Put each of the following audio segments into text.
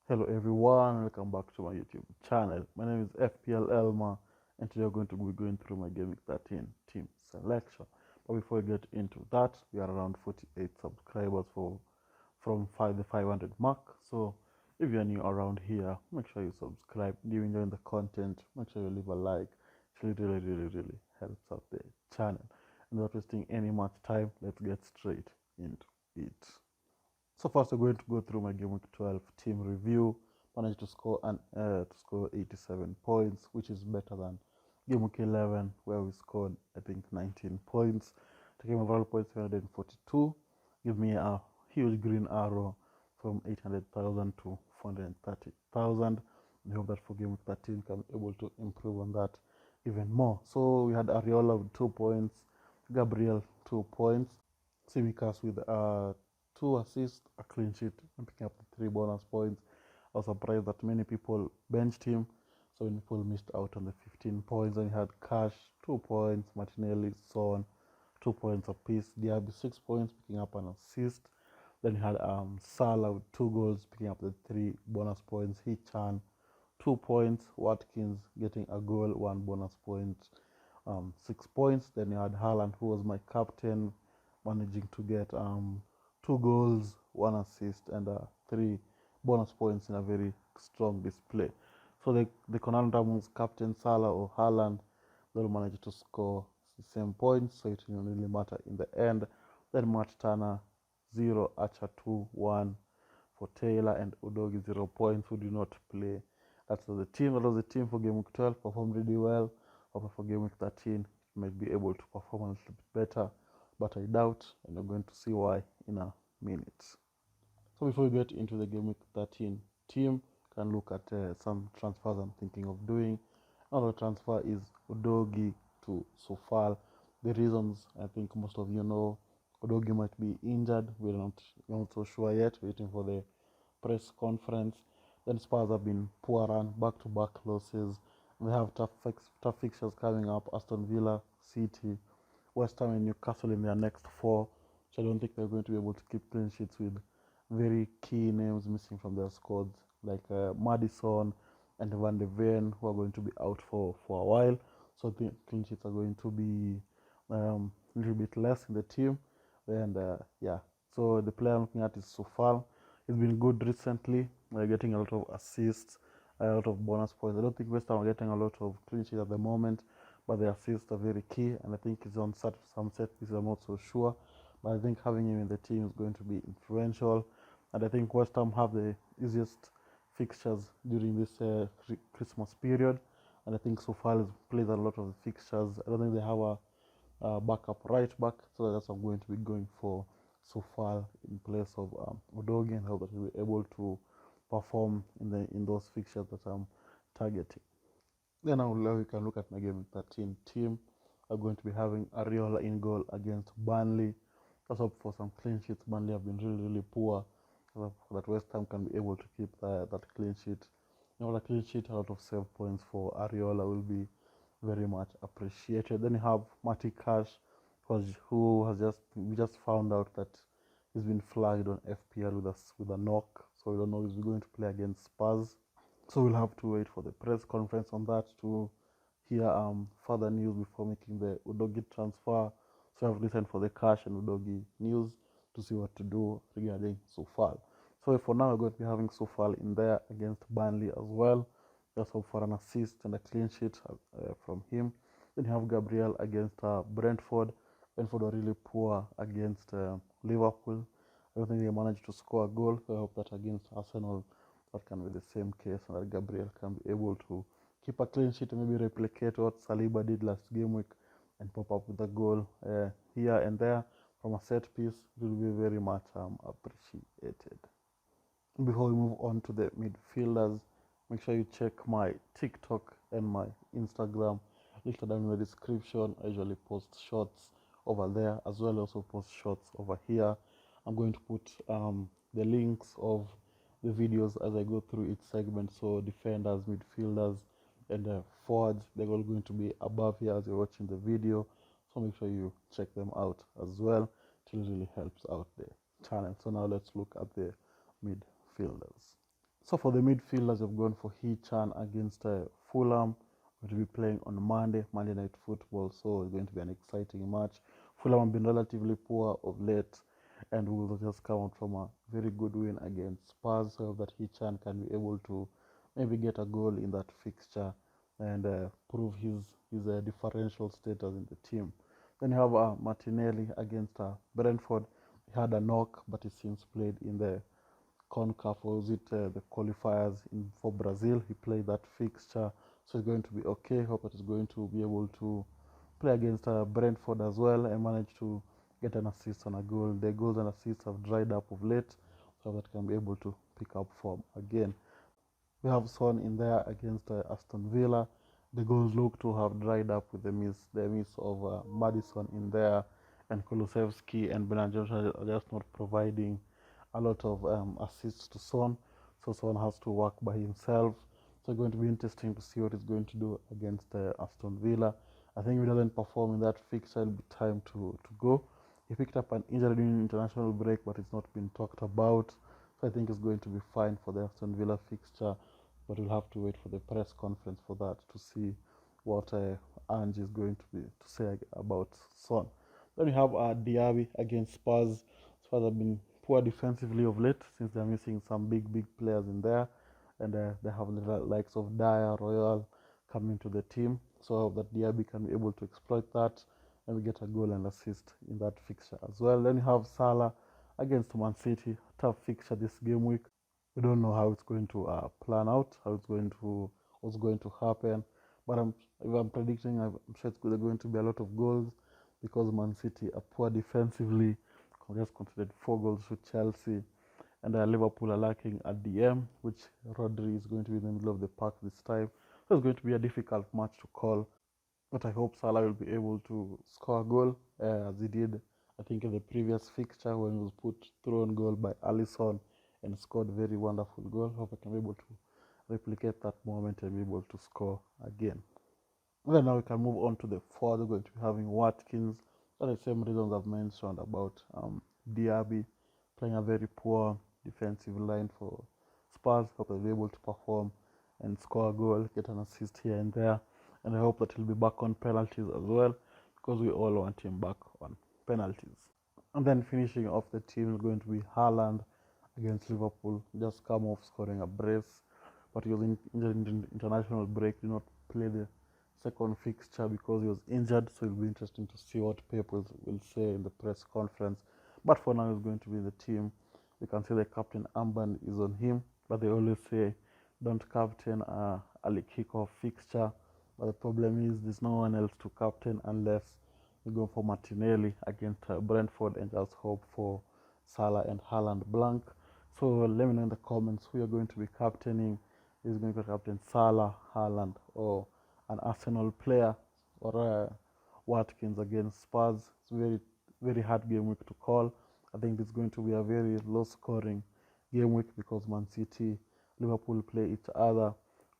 Hello everyone, welcome back to my YouTube channel. My name is FPL Elma and today we're going to be going through my Gameweek 13 team selection. But before we get into that, we are around 48 subscribers from the 500 mark. So if you're new around here, make sure you subscribe. If you enjoy the content, make sure you leave a like. It really helps out the channel. And without wasting any much time, let's get straight into it. So first, we're going to go through my Game Week 12 team review. Managed to score 87 points, which is better than Game Week 11, where we scored I think 19 points. Taking overall points 142, give me a huge green arrow from 800,000 to 430,000. I hope that for Game Week 13 can be able to improve on that even more. So we had Ariola with 2 points, Gabriel 2 points, Simicas with 2 assists, a clean sheet, and picking up the 3 bonus points. I was surprised that many people benched him, so many people missed out on the 15 points. And he had Cash 2 points, Martinelli, Son 2 points apiece, Diaby 6 points, picking up an assist. Then he had Salah with 2 goals, picking up the 3 bonus points. Hichan 2 points, Watkins getting a goal, 1 bonus point, 6 points. Then you had Haaland, who was my captain, managing to get 2 goals, 1 assist, and 3 bonus points in a very strong display. So the conundrum was captain Salah or Haaland. They'll manage to score the same points, so it didn't really matter in the end. Then Matt Turner 0, Archer 2, 1 for Taylor, and Udogi 0 points, who did not play. That was the team. That was the team for Game Week 12. Performed really well. Hope for Game Week 13 it might be able to perform a little bit better, but I doubt, and you're going to see why in a minute. So before we get into the Game Week 13 team, can look at some transfers I'm thinking of doing. Another transfer is Udogi to Sofal. The reasons, I think most of you know, Udogi might be injured. We're not so sure yet. Waiting for the press conference. Then Spurs have been poor run, back-to-back losses. They have tough fixtures coming up: Aston Villa, City, West Ham, and Newcastle in their next 4. So I don't think they're going to be able to keep clean sheets with very key names missing from their squads, like Madison and Van de Ven, who are going to be out for a while. So the clean sheets are going to be a little bit less in the team. And yeah, so the player I'm looking at is Sofal. He's been good recently, getting a lot of assists, a lot of bonus points. I don't think West Ham are getting a lot of clean sheets at the moment, but the assists are very key, and I think he's on some set pieces. I'm not so sure, but I think having him in the team is going to be influential. And I think West Ham have the easiest fixtures during this Christmas period, and I think Sofal plays a lot of the fixtures. I don't think they have a backup right back, so that's what I'm going to be going for Sofal in place of Udogi, and hope that he'll be able to perform in those fixtures that I'm targeting. Then we can look at my Game 13 team. I'm going to be having Ariola in goal against Burnley. Let's hope for some clean sheets. Burnley have been really poor, so that West Ham can be able to keep that clean sheet. A clean sheet, a lot of save points for Ariola will be very much appreciated. Then you have Matty Cash, who has we just found out that he's been flagged on FPL with a knock, so we don't know if he's going to play against Spurs. So we'll have to wait for the press conference on that to hear further news before making the Udogi transfer. So I've listened for the Cash and Udogi news to see what to do regarding Sofal. So for now, we're going to be having Sofal in there against Burnley as well. Just hope for an assist and a clean sheet from him. Then you have Gabriel against Brentford. Brentford were really poor against Liverpool. I don't think they managed to score a goal. So I hope that against Arsenal, that can be the same case, and that Gabriel can be able to keep a clean sheet and maybe replicate what Saliba did last game week and pop up with a goal here and there from a set piece. It will be very much appreciated. Before we move on to the midfielders, make sure you check my TikTok and my Instagram. Linked down in the description. I usually post shots over there as well. I also post shots over here. I'm going to put the links of the videos as I go through each segment. So defenders, midfielders, and forwards, they're all going to be above here as you're watching the video. So make sure you check them out as well. It really helps out the channel. So now let's look at the midfielders. So So for the midfielders, we've gone for Hee-chan against Fulham. Going to be playing on Monday Night Football. So it's going to be an exciting match. Fulham have been relatively poor of late, and we will just come out from a very good win against Spurs. So that Hee-chan can be able to maybe get a goal in that fixture and prove his differential status in the team. Then you have Martinelli against Brentford. He had a knock, but he since played in the CONCACAF, or was it the qualifiers for Brazil. He played that fixture, so he's going to be okay. Hope that he's going to be able to play against Brentford as well and manage to get an assist on a goal. The goals and assists have dried up of late, so that can be able to pick up form again. We have Son in there against Aston Villa. The goals look to have dried up with the miss of Madison in there, and Kulusevski and Bernardo are just not providing a lot of assists to Son. So Son has to work by himself. So it's going to be interesting to see what he's going to do against Aston Villa. I think if he doesn't perform in that fixture, it'll be time to go. He picked up an injury during international break, but it's not been talked about. So I think it's going to be fine for the Aston Villa fixture, but we'll have to wait for the press conference for that to see what Ange is going to say about Son. Then we have Diaby against Spurs. Spurs have been poor defensively of late since they're missing some big players in there, and they have the likes of Dyer, Royal coming to the team. So that Diaby can be able to exploit that, and we get a goal and assist in that fixture as well. Then you have Salah against Man City. Tough fixture this game week. We don't know how it's going to plan out, what's going to happen. But if I'm predicting, I'm sure there's going to be a lot of goals because Man City are poor defensively. Just conceded 4 goals to Chelsea, and Liverpool are lacking a DM, which Rodri is going to be in the middle of the park this time. So it's going to be a difficult match to call, but I hope Salah will be able to score a goal as he did, I think, in the previous fixture when he was put through on goal by Alisson and scored a very wonderful goal. Hope I can be able to replicate that moment and be able to score again. And then now we can move on to the forward. We're going to be having Watkins. For the same reasons I've mentioned about Diaby playing a very poor defensive line for Spurs. Hope they'll be able to perform and score a goal, get an assist here and there. And I hope that he'll be back on penalties as well, because we all want him back on penalties. And then finishing off the team is going to be Haaland against Liverpool. Just come off scoring a brace, but he was injured in international break, did not play the second fixture because he was injured. So it'll be interesting to see what Pep will say in the press conference. But for now, he's going to be in the team. You can see the captain armband is on him, but they always say don't captain a early kickoff fixture. But the problem is there's no one else to captain unless you go for Martinelli against Brentford and just hope for Salah and Haaland blank. So let me know in the comments who you're going to be captaining. Is going to be captain Salah, Haaland, or an Arsenal player, or Watkins against Spurs. It's a very hard game week to call. I think it's going to be a very low scoring game week because Man City, Liverpool play each other,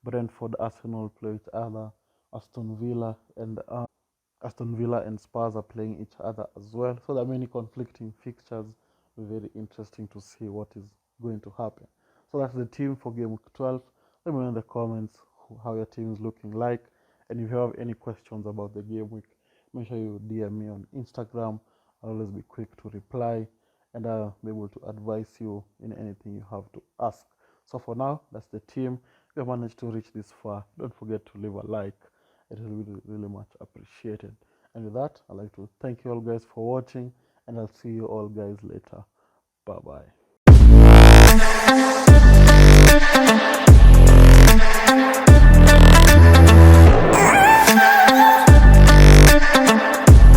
Brentford, Arsenal play each other, Aston Villa and Spurs are playing each other as well. So there are many conflicting fixtures. Very interesting to see what is going to happen. So that's the team for game week 12. Let me know in the comments how your team is looking like, and if you have any questions about the game week, make sure you DM me on Instagram. I'll always be quick to reply, and I'll be able to advise you in anything you have to ask. So for now, that's the team. If you managed to reach this far, don't forget to leave a like. It will be really much appreciated. And with that, I'd like to thank you all guys for watching, and I'll see you all guys later. Bye bye.